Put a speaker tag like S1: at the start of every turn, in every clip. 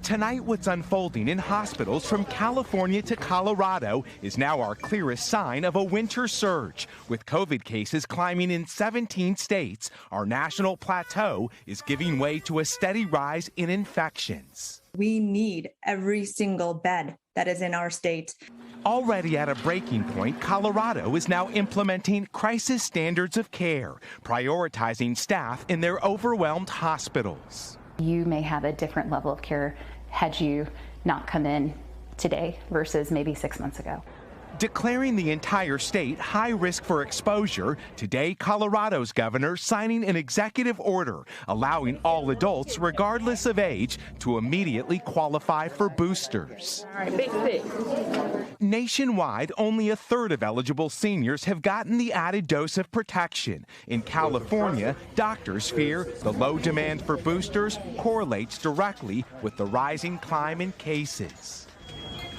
S1: Tonight, what's unfolding in hospitals from California to Colorado is now our clearest sign of a winter surge. With COVID cases climbing in 17 states, our national plateau is giving way to a steady rise in infections.
S2: We need every single bed that is in our state.
S1: Already at a breaking point, Colorado is now implementing crisis standards of care, prioritizing staff in their overwhelmed hospitals.
S3: You may have a different level of care had you not come in today versus maybe 6 months ago.
S1: Declaring the entire state high risk for exposure, today Colorado's governor signing an executive order allowing all adults, regardless of age, to immediately qualify for boosters.
S4: All right, big stick.
S1: Nationwide, only a third of eligible seniors have gotten the added dose of protection. In California, doctors fear the low demand for boosters correlates directly with the rising climb in cases.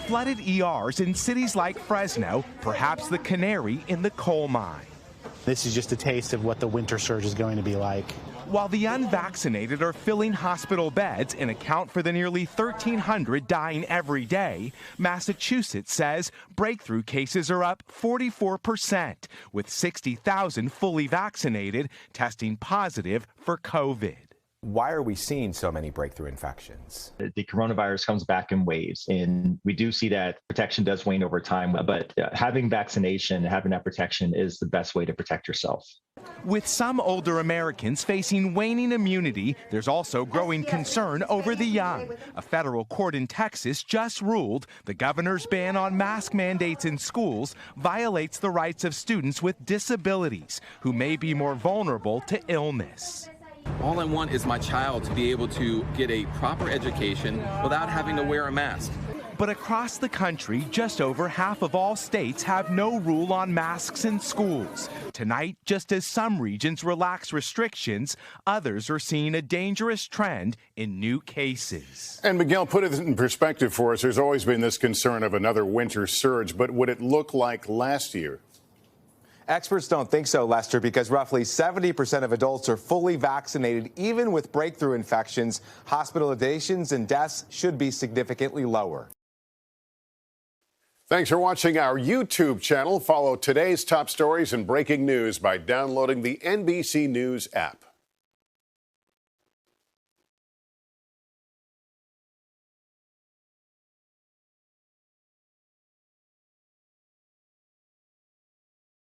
S1: Flooded ERs in cities like Fresno, perhaps the canary in the coal mine.
S5: This is just a taste of what the winter surge is going to be like.
S1: While the unvaccinated are filling hospital beds and account for the nearly 1,300 dying every day, Massachusetts says breakthrough cases are up 44%, with 60,000 fully vaccinated testing positive for COVID.
S6: Why are we seeing so many breakthrough infections?
S7: The coronavirus comes back in waves, and we do see that protection does wane over time, but having vaccination, having that protection is the best way to protect yourself.
S1: With some older Americans facing waning immunity, there's also growing concern over the young. A federal court in Texas just ruled the governor's ban on mask mandates in schools violates the rights of students with disabilities who may be more vulnerable to illness.
S8: All I want is my child to be able to get a proper education without having to wear a mask.
S1: But across the country, just over half of all states have no rule on masks in schools. Tonight, just as some regions relax restrictions, others are seeing a dangerous trend in new cases.
S9: And Miguel, put it in perspective for us. There's always been this concern of another winter surge, but would it look like last year?
S6: Experts don't think so, Lester, because roughly 70% of adults are fully vaccinated. Even with breakthrough infections, hospitalizations and deaths should be significantly lower.
S9: Thanks for watching our YouTube channel. Follow today's top stories and breaking news by downloading the NBC News app.